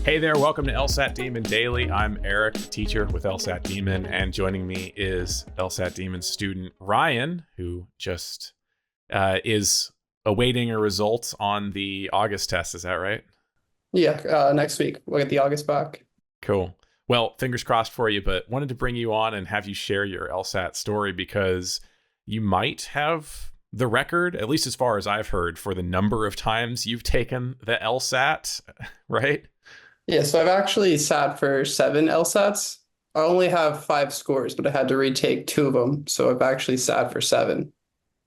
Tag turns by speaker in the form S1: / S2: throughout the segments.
S1: Hey there, welcome to LSAT Demon Daily. I'm Erik, a teacher with LSAT Demon, and joining me is LSAT Demon student Ryan, who just is awaiting a result on the August test. Is that right?
S2: Yeah, next week we'll get the August back.
S1: Cool. Well, fingers crossed for you, but wanted to bring you on and have you share your LSAT story because you might have the record, at least as far as I've heard, for the number of times you've taken the LSAT, right?
S2: Yeah, so I've actually sat for 7 LSATs. I only have 5 scores, but I had to retake 2 of them. So I've actually sat for 7,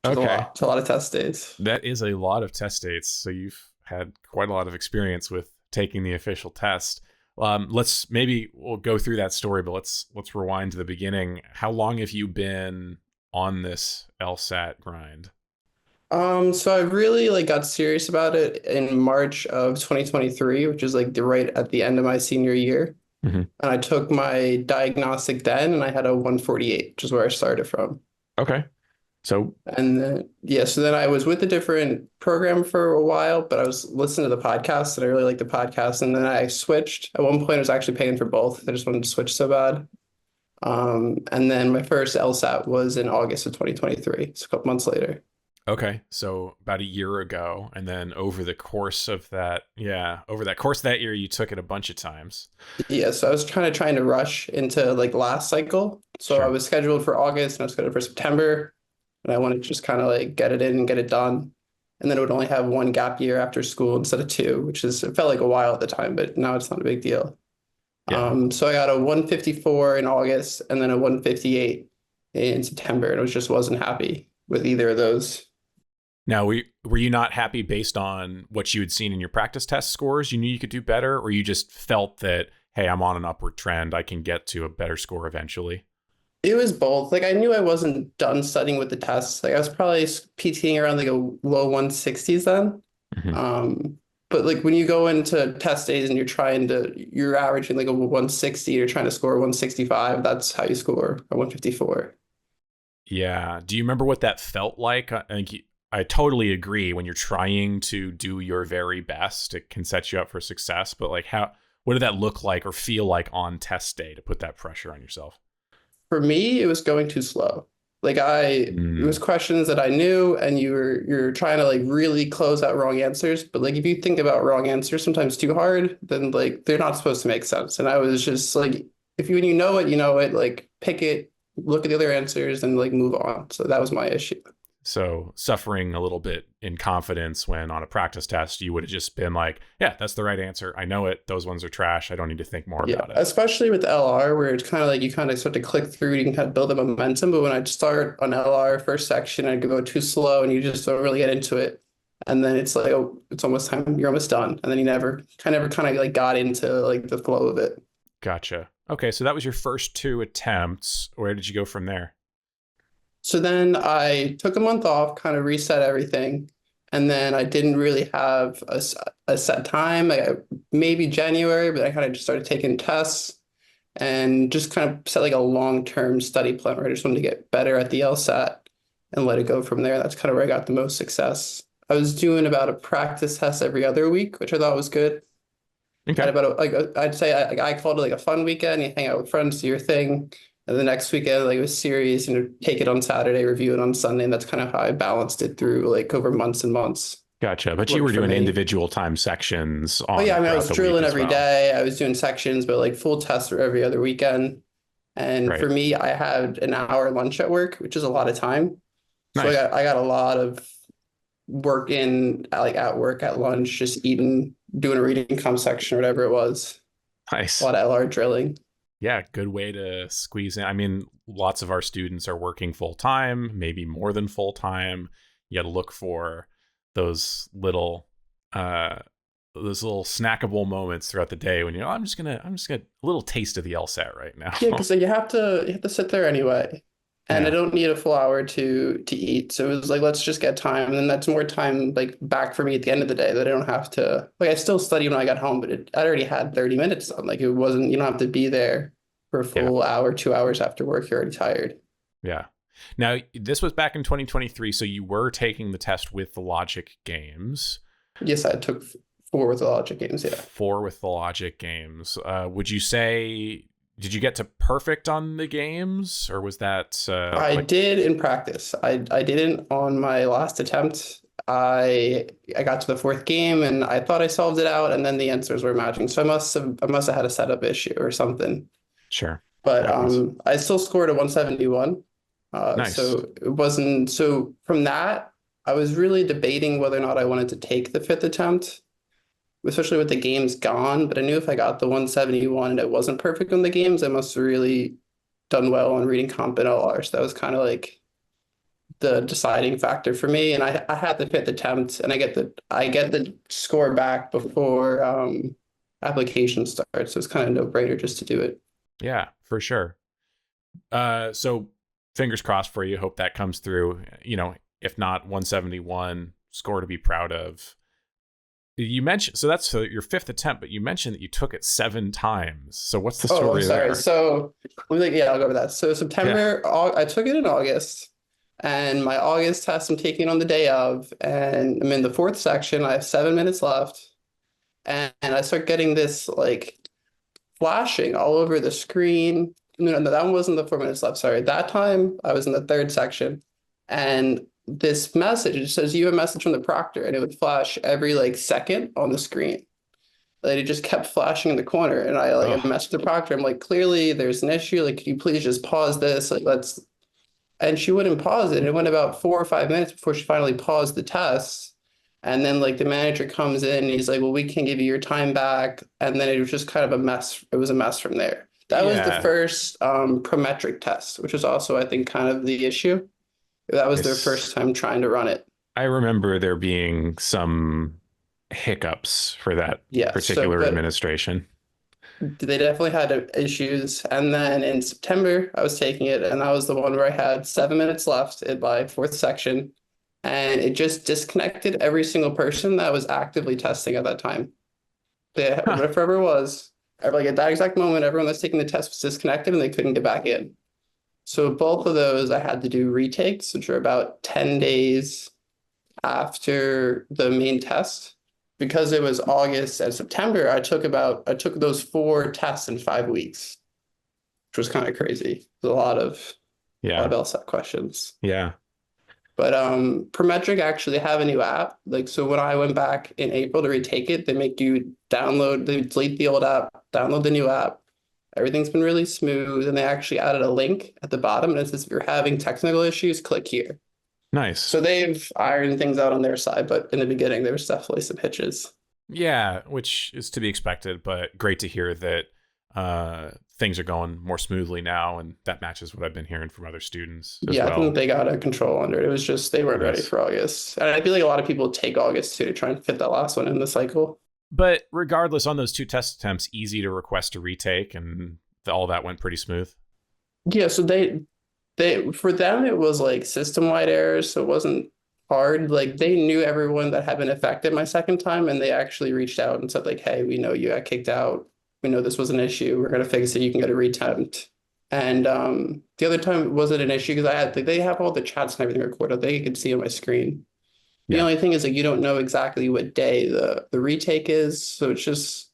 S2: which is a
S1: Okay.
S2: lot. It's a lot of test days.
S1: That is a lot of test dates. So you've had quite a lot of experience with taking the official test. We'll go through that story, but let's rewind to the beginning. How long have you been on this LSAT grind?
S2: So I really got serious about it in March of 2023, which is right at the end of my senior year.
S1: Mm-hmm.
S2: And I took my diagnostic then and I had a 148, which is where I started from.
S1: Okay. So,
S2: And then, yeah, so then I was with a different program for a while, but I was listening to the podcast and I really liked the podcast. And then I switched. At one point, I was actually paying for both. I just wanted to switch so bad. And then my first LSAT was in August of 2023, so a couple months later.
S1: okay. So about a year ago. And then over the course of that year, you took it a bunch of times.
S2: Yeah, so I was trying to rush into last cycle. So I
S1: Sure.
S2: was scheduled for August and I was scheduled for September. And I wanted to just kind of get it in and get it done. And then it would only have 1 gap year after school instead of 2, it felt like a while at the time, but now it's not a big deal.
S1: Yeah.
S2: So I got a 154 in August and then a 158 in September, and I just wasn't happy with either of those.
S1: Now, were you not happy based on what you had seen in your practice test scores? You knew you could do better, or you just felt that, hey, I'm on an upward trend. I can get to a better score eventually?
S2: It was both. I knew I wasn't done studying with the tests. I was probably PTing around a low 160s then.
S1: Mm-hmm.
S2: But when you go into test days and you're averaging a 160, you're trying to score 165, that's how you score a 154.
S1: Yeah. Do you remember what that felt like? I totally agree. When you're trying to do your very best, it can set you up for success. But what did that look like or feel like on test day to put that pressure on yourself?
S2: For me, it was going too slow. It was questions that I knew, and you're trying to really close out wrong answers. But if you think about wrong answers sometimes too hard, then they're not supposed to make sense. And I was just when you know it, you know it. Pick it, look at the other answers, and move on. So that was my issue.
S1: So suffering a little bit in confidence when on a practice test, you would have just been like, yeah, that's the right answer. I know it. Those ones are trash. I don't need to think more
S2: Yeah,
S1: about it.
S2: especially with LR, where it's kind of you kind of start to click through, you can kind of build the momentum. But when I start on LR first section, I go too slow, and you just don't really get into it. And then it's oh, it's almost time. You're almost done, and then you never kind of got into the flow of it.
S1: Gotcha. Okay, so that was your first 2 attempts. Where did you go from there?
S2: So then I took a month off, kind of reset everything. And then I didn't really have a set time, maybe January, but I kind of just started taking tests and just kind of set a long-term study plan where I just wanted to get better at the LSAT and let it go from there. That's kind of where I got the most success. I was doing about a practice test every other week, which I thought was good. I
S1: Okay.
S2: had I'd say I called it a fun weekend. You hang out with friends, do your thing. And the next weekend, it was serious, take it on Saturday, review it on Sunday. And that's kind of how I balanced it through over months and months.
S1: Gotcha. But you
S2: Worked
S1: were
S2: for
S1: doing
S2: me.
S1: individual time sections
S2: Oh yeah,
S1: on
S2: I mean, I
S1: throughout
S2: was
S1: the week
S2: drilling
S1: as
S2: every
S1: well.
S2: day. I was doing sections, but full tests were every other weekend. And
S1: Right.
S2: for me, I had an hour lunch at work, which is a lot of time. So
S1: Nice.
S2: I got a lot of work in at work at lunch, just eating, doing a reading comp section or whatever it was. A
S1: Nice.
S2: lot of LR drilling.
S1: Yeah, good way to squeeze in. I mean, lots of our students are working full time, maybe more than full time. You got to look for those little snackable moments throughout the day when I'm just gonna a little taste of the LSAT right now.
S2: Yeah, because you have to sit there anyway. And I
S1: Yeah.
S2: don't need a full hour to eat. So it was let's just get time. And then that's more time back for me at the end of the day that I don't have to I still study when I got home, but I already had 30 minutes done. It wasn't, you don't have to be there for a
S1: Yeah.
S2: full hour, 2 hours after work. You're already tired.
S1: Yeah. Now, this was back in 2023, so you were taking the test with the logic games.
S2: Yes, I took 4 with the logic games, yeah.
S1: 4 with the logic games. Would you say, did you get to perfect on the games, or was that
S2: I
S1: like,
S2: did in practice. I didn't on my last attempt. I got to the 4th game and I thought I solved it out, and then the answers were matching. So I must have had a setup issue or something.
S1: sure,
S2: But
S1: happens.
S2: I still scored a 171.
S1: Nice.
S2: So it wasn't so from that, I was really debating whether or not I wanted to take the 5th attempt, especially with the games gone. But I knew if I got the 171 and it wasn't perfect on the games, I must have really done well on reading comp and LR. So that was kind of like the deciding factor for me. And I had the 5th attempt, and I get the score back before application starts. So it's kind of no-brainer just to do it.
S1: Yeah, for sure. So fingers crossed for you. Hope that comes through. If not 171, score to be proud of. You mentioned, so that's your 5th attempt, but you mentioned that you took it 7 times. So what's the
S2: Oh, I'm
S1: story
S2: sorry.
S1: there?
S2: So yeah, I'll go over that. So
S1: Yeah.
S2: I took it in August, and my August test I'm taking on the day of, and I'm in the 4th section. I have 7 minutes left, and I start getting this like flashing all over the screen. No, that one wasn't the 4 minutes left. Sorry. That time I was in the 3rd section, and this message, it says you have a message from the proctor, and it would flash every like second on the screen. Like it just kept flashing in the corner, and I
S1: Oh,
S2: messaged the proctor. I'm like, clearly there's an issue. Like, can you please just pause this? Like, let's. And she wouldn't pause it. It went about 4 or 5 minutes before she finally paused the test. And then like the manager comes in and he's like, well, we can give you your time back. And then it was just kind of a mess. It was a mess from there. That was the
S1: yeah.
S2: first prometric test, which was also, I think, kind of the issue. That was their
S1: Yes.
S2: first time trying to run it.
S1: I remember there being some hiccups for that
S2: Yeah. So,
S1: particular
S2: but
S1: administration.
S2: they definitely had issues. And then in September, I was taking it, and that was the one where I had 7 minutes left in my 4th section. And it just disconnected every single person that was actively testing at that time.
S1: Huh.
S2: Whatever it was, like at that exact moment, everyone that's taking the test was disconnected and they couldn't get back in. So both of those, I had to do retakes, which are about 10 days after the main test. Because it was August and September, I took those 4 tests in 5 weeks, which was kind of crazy. There's a lot of
S1: Yeah.
S2: LSAT questions.
S1: Yeah.
S2: But Prometric actually have a new app. Like so when I went back in April to retake it, they make you they delete the old app, download the new app. Everything's been really smooth, and they actually added a link at the bottom, and it says if you're having technical issues, click here.
S1: Nice.
S2: So they've ironed things out on their side, but in the beginning there was definitely some hitches.
S1: Yeah, which is to be expected, but great to hear that things are going more smoothly now, and that matches what I've been hearing from other students as
S2: Yeah, I think
S1: well.
S2: they got a control under it. It was just they weren't ready
S1: Nice.
S2: for August. And I feel like a lot of people take August too to try and fit that last one in the cycle.
S1: But regardless, on those 2 test attempts, easy to request a retake, and all that went pretty smooth.
S2: Yeah, so they for them it was like system-wide errors, so it wasn't hard. Like they knew everyone that had been affected my second time, and they actually reached out and said like, "Hey, we know you got kicked out. We know this was an issue. We're gonna fix it. You can get a retempt." And the other time it wasn't an issue because I had like they have all the chats and everything recorded. They could see on my screen. The
S1: Yeah.
S2: only thing is like you don't know exactly what day the retake is, so it's just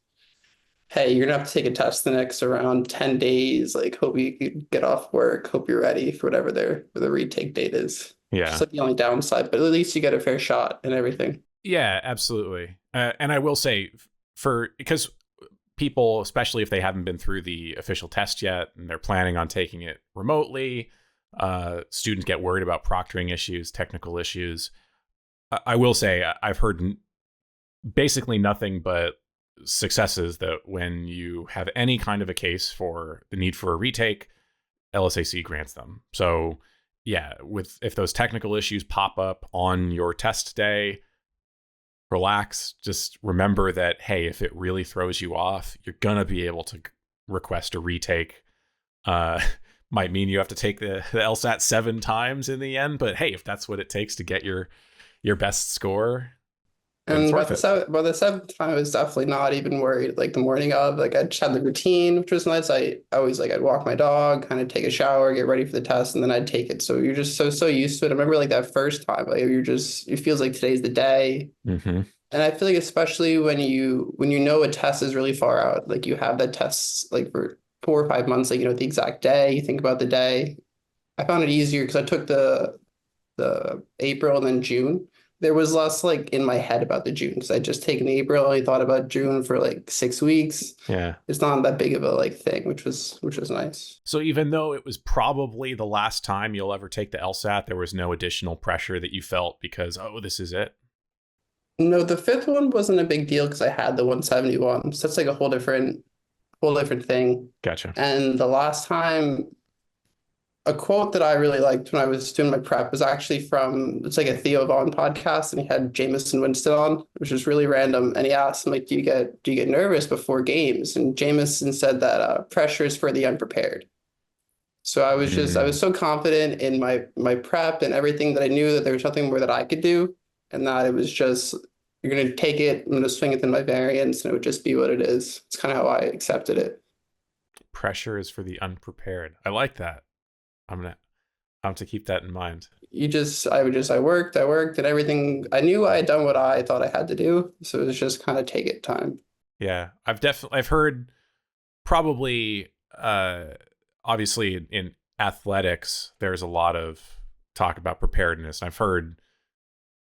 S2: hey, you're gonna have to take a test the next around 10 days. Like, hope you can get off work. Hope you're ready for whatever the retake date is. Just
S1: Yeah.
S2: like the only downside, but at least you get a fair shot and everything.
S1: Yeah, absolutely. And I will say, because people, especially if they haven't been through the official test yet and they're planning on taking it remotely, students get worried about proctoring issues, technical issues. I will say I've heard basically nothing but successes that when you have any kind of a case for the need for a retake, LSAC grants them. So yeah, if those technical issues pop up on your test day, relax. Just remember that, hey, if it really throws you off, you're gonna be able to request a retake. Uh, might mean you have to take the LSAT 7 times in the end, but hey, if that's what it takes to get your best score, then it's
S2: And
S1: worth it.
S2: by the seventh time, I was definitely not even worried. Like the morning of, like I just had the routine, which was nice. I always like I'd walk my dog, kind of take a shower, get ready for the test, and then I'd take it. So you're just so used to it. I remember like that first time, like you're just it feels like today's the day.
S1: Mm-hmm.
S2: And I feel like especially when you know a test is really far out, like you have that test like for 4 or 5 months, like you know the exact day, you think about the day. I found it easier because I took the April and then June. There was less like in my head about the June because I just taken April. I thought about June for like 6 weeks.
S1: Yeah.
S2: It's not that big of a like thing, which was nice.
S1: So even though it was probably the last time you'll ever take the LSAT, there was no additional pressure that you felt because, oh, this is it.
S2: No, the fifth one wasn't a big deal because I had the 171. So that's like a whole different thing.
S1: Gotcha.
S2: And the last time, a quote that I really liked when I was doing my prep was actually from it's like a Theo Vaughn podcast, and he had Jameson Winston on, which was really random. And he asked him like, do you get nervous before games?" And Jameson said that pressure is for the unprepared. So I was so confident in my prep and everything that I knew that there was nothing more that I could do, and that it was just you're gonna take it, I'm gonna swing it in my variance, and it would just be what it is. It's kind of how I accepted it.
S1: Pressure is for the unprepared. I like that. I'm to keep that in mind.
S2: I worked, and everything. I knew I had done what I thought I had to do, so it was just kind of take it time.
S1: Yeah, I've heard probably obviously in athletics there's a lot of talk about preparedness. I've heard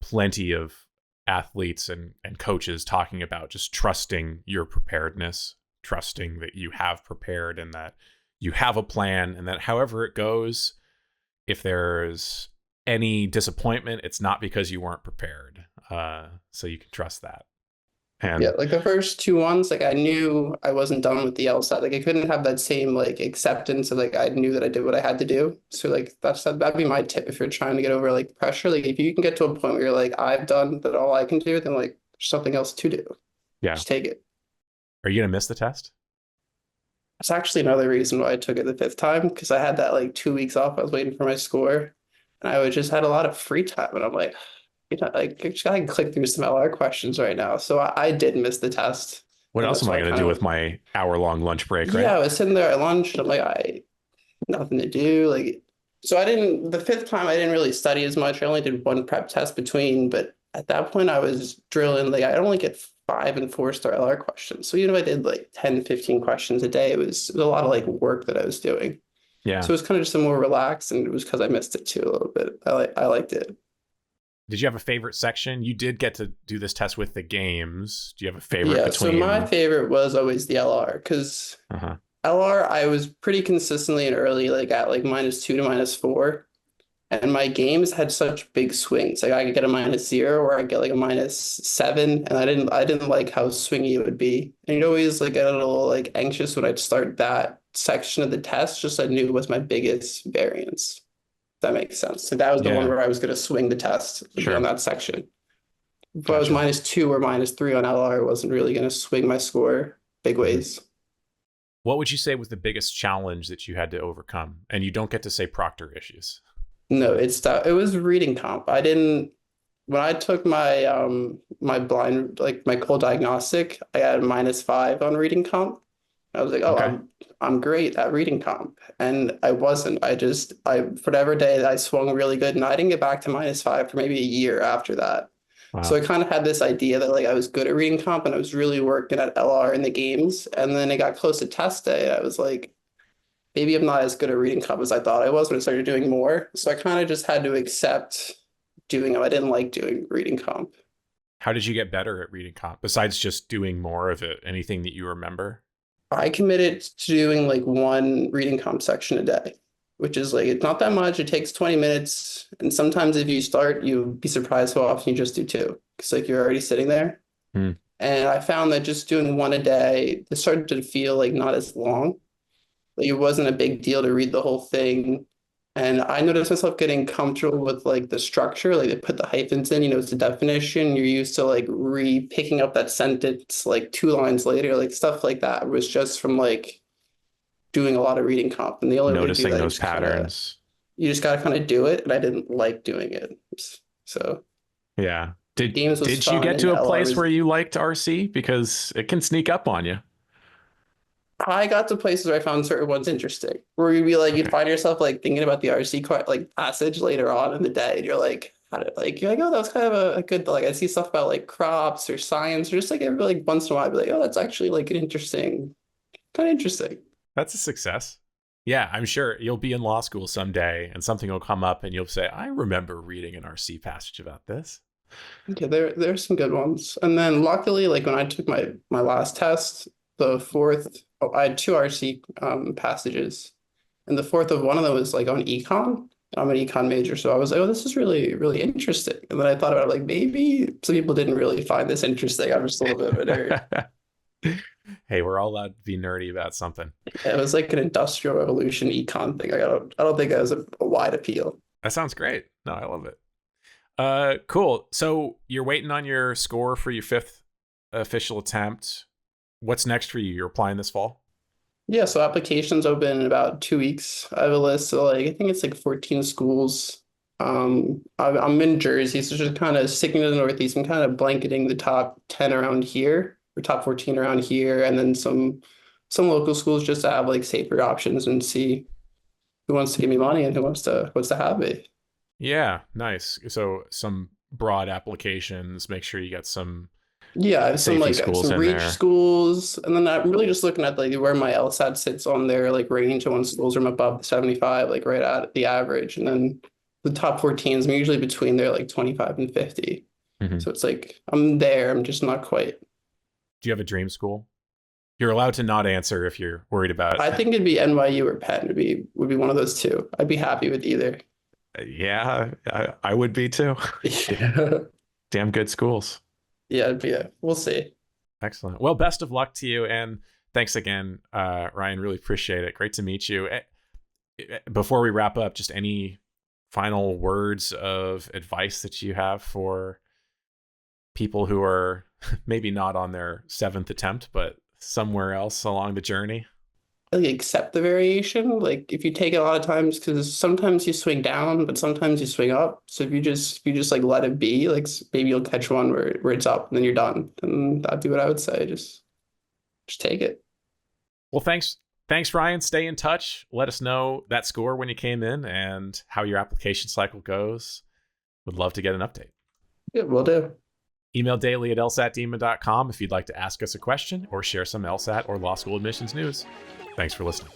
S1: plenty of athletes and coaches talking about just trusting your preparedness, trusting that you have prepared and that you have a plan, and that however it goes, if there's any disappointment, it's not because you weren't prepared. So you can trust that. And
S2: Yeah, like the first two ones, like I knew I wasn't done with the LSAT. Like I couldn't have that same like acceptance of like I knew that I did what I had to do. So like that'd be my tip if you're trying to get over like pressure. Like if you can get to a point where you're like, I've done that all I can do, then like there's something else to do.
S1: yeah,
S2: Just take it.
S1: are you gonna miss the test?
S2: That's actually another reason why I took it the fifth time, because I had that like 2 weeks off. I was waiting for my score, and I would just had a lot of free time, and I'm like, you know, like I can click through some LR questions right now. So I did miss the test,
S1: What
S2: and
S1: else
S2: that's
S1: am I
S2: why I
S1: gonna
S2: kind
S1: do
S2: of
S1: with my hour-long lunch break, right?
S2: yeah, I was sitting there at lunch, and I'm like, I nothing to do. Like, so I didn't the fifth time I didn't really study as much. I only did one prep test between, but at that point I was drilling like I'd only get 5 and 4 star LR questions. So even if I did like 10, 15 questions a day, it was a lot of like work that I was doing.
S1: Yeah.
S2: So it was kind of just a more relaxed, and it was because I missed it too a little bit. I liked it.
S1: Did you have a favorite section? You did get to do this test with the games. Do you have a favorite
S2: Yeah, so
S1: between?
S2: my favorite was always the LR because
S1: Uh-huh.
S2: LR I was pretty consistently and early like at like -2 to -4. And my games had such big swings. Like I could get a -0 or I get like a -7. And I didn't like how swingy it would be. And you'd always like get a little like anxious when I'd start that section of the test, just I knew was my biggest variance. If that makes sense. So that was the one
S1: Yeah,
S2: where I was gonna swing the test, would be on
S1: sure.
S2: that section. If I was
S1: Gotcha.
S2: -2 or -3 on LR, I wasn't really gonna swing my score big
S1: Mhm.
S2: ways.
S1: What would you say was the biggest challenge that you had to overcome? And you don't get to say proctor issues.
S2: No, it was reading comp. I didn't when I took my blind like my cold diagnostic, I had a -5 on reading comp. I was like, oh,
S1: Okay.
S2: I'm great at reading comp. And I wasn't. I for whatever day I swung really good, and I didn't get back to -5 for maybe a year after that. So
S1: Wow.
S2: I kind of had this idea that like I was good at reading comp, and I was really working at LR in the games. And then it got close to test day. I was like, maybe I'm not as good at reading comp as I thought I was when I started doing more. So I kind of just had to accept doing them. I didn't like doing reading comp.
S1: How did you get better at reading comp besides just doing more of it? Anything that you remember?
S2: I committed to doing like one reading comp section a day, which is like it's not that much. It takes 20 minutes. And sometimes if you start, you'd be surprised how often you just do two. Because like you're already sitting there.
S1: Hmm.
S2: And I found that just doing one a day, it started to feel like not as long. Like it wasn't a big deal to read the whole thing. And I noticed myself getting comfortable with like the structure, like they put the hyphens in, you know, it's a definition. You're used to like picking up that sentence like 2 lines later, like stuff like that was just from like doing a lot of reading comp. And the only way to do
S1: Noticing
S2: that,
S1: those patterns.
S2: you just gotta kind of do it. And I didn't like doing it. So
S1: Yeah. Did
S2: games was
S1: did you
S2: fun
S1: get
S2: and
S1: to a
S2: LR
S1: place
S2: was
S1: where you liked RC? Because it can sneak up on you.
S2: I got to places where I found certain ones interesting, where you'd be like, you'd
S1: Okay.
S2: find yourself like thinking about the RC like passage later on in the day, and you're like, had it like you're like, oh, that was kind of a good like I see stuff about like crops or science or just like every like once in a while I'd be like, oh, that's actually like an interesting, kind of interesting.
S1: That's a success. Yeah, I'm sure you'll be in law school someday and something will come up and you'll say, I remember reading an RC passage about this.
S2: Yeah, there's some good ones. And then luckily, like when I took my last test, the fourth, oh, I had two RC passages, and the fourth of one of them was like on econ. I'm an econ major, so I was like, oh, this is really, really interesting. And then I thought about it, like maybe some people didn't really find this interesting. I'm just a little bit of a nerd.
S1: Hey, we're all allowed to be nerdy about something.
S2: Yeah, it was like an industrial revolution econ thing. I don't think that was a wide appeal.
S1: That sounds great. No, I love it. Cool. So you're waiting on your score for your fifth official attempt. What's next for you? You're applying this fall?
S2: Yeah, so applications open in about 2 weeks. I have a list of like I think it's like 14 schools. I'm in Jersey, so just kind of sticking to the Northeast and kind of blanketing the top 10 around here or top 14 around here, and then some local schools just to have like safer options and see who wants to give me money and who wants to have me.
S1: Yeah, nice. So some broad applications. Make sure you get some
S2: Yeah, I have some
S1: safety
S2: like
S1: schools
S2: some
S1: in
S2: reach
S1: there.
S2: schools, and then I'm really just looking at like where my LSAT sits on their like range and when schools are above 75, like right at the average, and then the top 14s, I'm usually between there like 25 and 50.
S1: Mhm.
S2: So it's like I'm there, I'm just not quite.
S1: Do you have a dream school? You're allowed to not answer if you're worried about.
S2: I think it'd be NYU or Penn would be one of those two. I'd be happy with either.
S1: Yeah, I would be too.
S2: Yeah,
S1: Damn good schools.
S2: yeah, we'll see.
S1: Excellent. Well, best of luck to you, and thanks again, Ryan. Really appreciate it. Great to meet you. Before we wrap up, just any final words of advice that you have for people who are maybe not on their seventh attempt, but somewhere else along the journey?
S2: Like accept the variation. Like if you take it a lot of times, because sometimes you swing down, but sometimes you swing up. So if you just like let it be, like maybe you'll catch one where it's up and then you're done. And that'd be what I would say. Just take it.
S1: Well, thanks, Ryan. Stay in touch. Let us know that score when you came in and how your application cycle goes. Would love to get an update.
S2: Yeah, we'll do.
S1: Email daily at lsatdemon.com if you'd like to ask us a question or share some LSAT or law school admissions news. Thanks for listening.